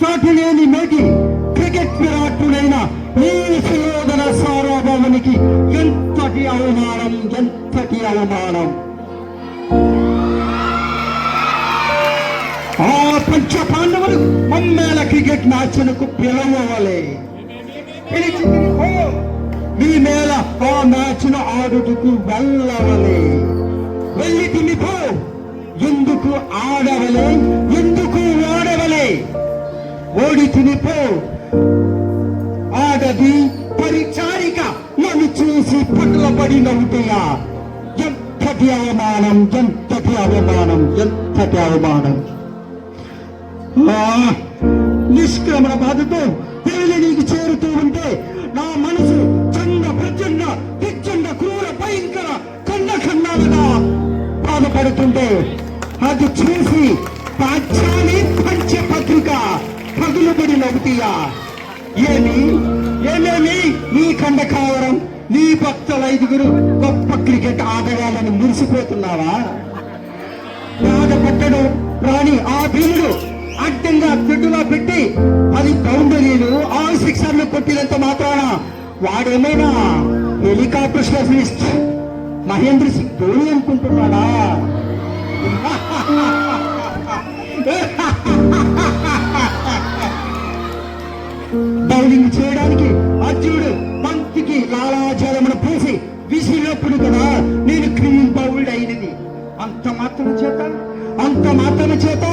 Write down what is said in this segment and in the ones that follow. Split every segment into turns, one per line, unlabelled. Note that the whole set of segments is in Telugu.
సాటి లేని మేటి క్రికెట్ విరాట్టుడైన ఈ సుయోధన సార్వభౌమునికి ఎంతటి అవమానం, ఎంతటి అవమానం! ఆ పంచ పాండవులు మమ్మేల క్రికెట్ మ్యాచ్లకు పిలవాలి. పిలిచి మీ మేళ ఆ మ్యాచ్ ను ఆడుటకు వెళ్ళవలే. వెళ్ళి తినిపో. ఎందుకు ఆడవలే, ఎందుకు ఓడవలే? ఓడి తినిపో. ఆడది పరిచారిక నన్ను చూసి పట్ల పడి నవ్వుతాయా? ఎంతటి అవమానం, ఎంతటి అవమానం, ఎంతటి అవమానం! నిష్క్రమణ బాధతో తేలి నీకు చేరుతూ ఉంటే నా మనసు చండ ప్రచండ ప్రచండ క్రూర భయంకర ఖండాలుగా బాధపడుతుంటే అది చూసి పాఠ్యాన్ని పంచపత్రిక పగులుబడి నవ్వుతీయా? ఏమేమి నీ ఖండకావరం, నీ భక్తుల 5 గొప్ప క్రికెట్ ఆటగాళ్ళని మురిసిపోతున్నావా? బాధపడ్డడు రాని ఆ భీముడు అడ్డంగా దొడ్డుగా పెట్టి 10 బౌండరీలు 6 సిక్సర్లు కొట్టినంత మాత్రాన వాడేమైనా హెలికాప్టర్ స్పెషలిస్ట్ మహేంద్ర సింగ్ ధోని అనుకుంటున్నాడా? బౌలింగ్ చేయడానికి అర్జునుడు బంతికి లాలాజలమును పూసి విసిరినప్పుడు కదా నేను క్లీన్ బౌల్డ్ అయినది. అంత మాత్రం చేత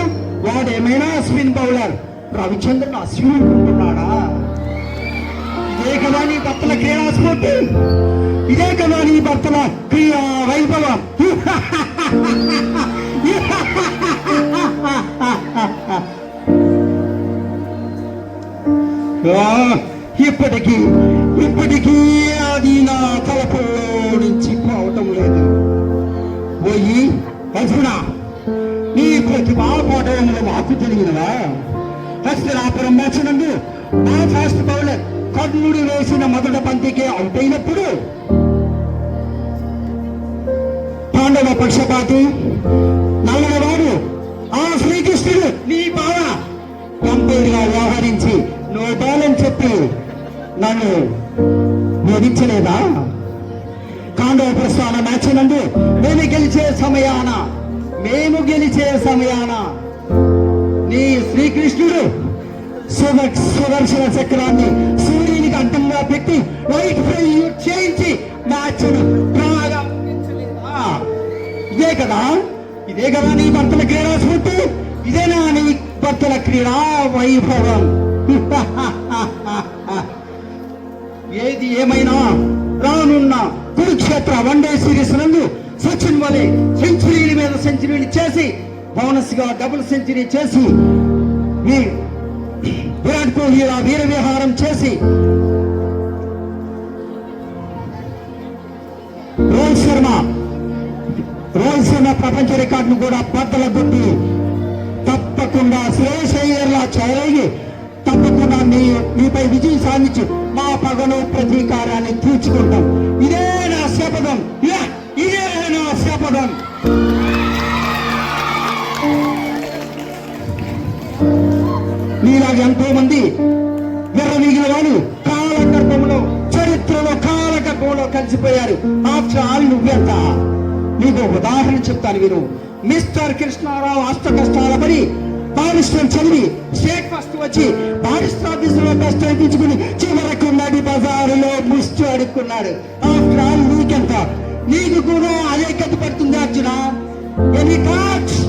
వాడేమైనా స్పిన్ బౌలర్ రవిచంద్రన్ అశ్విన్ అనుకుంటున్నాడా? ఇదే కదా నీ భర్తల క్రీడా స్ఫూర్తి, ఇదే కదా నీ భర్తల క్రీడా వైభవం. ఇప్పటికీ అది నా తలపుల్లో నుంచి పోవటం లేదు. పోయి అర్జున, నీ ప్రతిభా పాఠంలో మాకు తెలియనవా? హస్తరాపురం మ్యాచ్ నందు మా ఫాస్ట్ బౌలర్ కర్ణుడు వేసిన మొదటి బంతికే అవుట్ అయినప్పుడు పాండవ పక్షపాతి నల్లవాడు ఆ శ్రీకృష్ణుడు నీ బావ కంపేర్గా వ్యవహరించి నో బాల్ అని చెప్పి నన్ను వేధించలేదా? కాండవ ప్రస్థాన మ్యాచ్ నందు మేము గెలిచే సమయాన నీ శ్రీకృష్ణుడు సుదర్శన చక్రాన్ని సూర్యునికి అడ్డంగా పెట్టి లైట్ ఫెయిల్యూర్ చేయించి మ్యాచ్ ప్రారంభించలేదా? ఇదే కదా నీ భర్తల క్రీడా స్ఫూర్తి, ఇదేనా నీ భర్తల క్రీడా వైభవం? ఏది ఏమైనా రానున్న కురుక్షేత్ర వన్డే సిరీస్ నందు సచిన్ వలె సెంచరీల మీద సెంచరీలు చేసి బోనస్ గా డబుల్ సెంచరీ చేసి విరాట్ కోహ్లీ వీర విహారం చేసి రోహిత్ శర్మ ప్రపంచ రికార్డును కూడా బద్దలగొట్టి తప్పకుండా శ్రేయస్ అయ్యేలా చేయగలిగి తప్పకుండా మీపై విజయం సాధించి మా పగను ప్రతీకారాన్ని తీర్చుకుంటాం. ఇదే నా శపథం, ఇదే నా శపథం. నీలాగా ఎంతో మంది విర్రవీగిన వాళ్ళు చరిత్రలో కాలగర్భంలో కలిసిపోయారు. ఆఫ్టర్ ఆల్ నువ్వెంత? నీకు ఉదాహరణ చెప్తాను విను. మిస్టర్ కృష్ణారావు అష్ట కష్టాల పడి బారిస్టర్ చదివి స్టేట్ ఫస్ట్ వచ్చి బారిస్టర్ ఆఫీసులో బెస్ట్ అనిపించుకుని చివరకు నడి బజారులో ముష్టి అడుక్కున్నాడు. ఆఫ్టర్ ఆల్ నీకెంత? నీకు కూడా అదే గతి పడుతుంది అర్జున. Any cards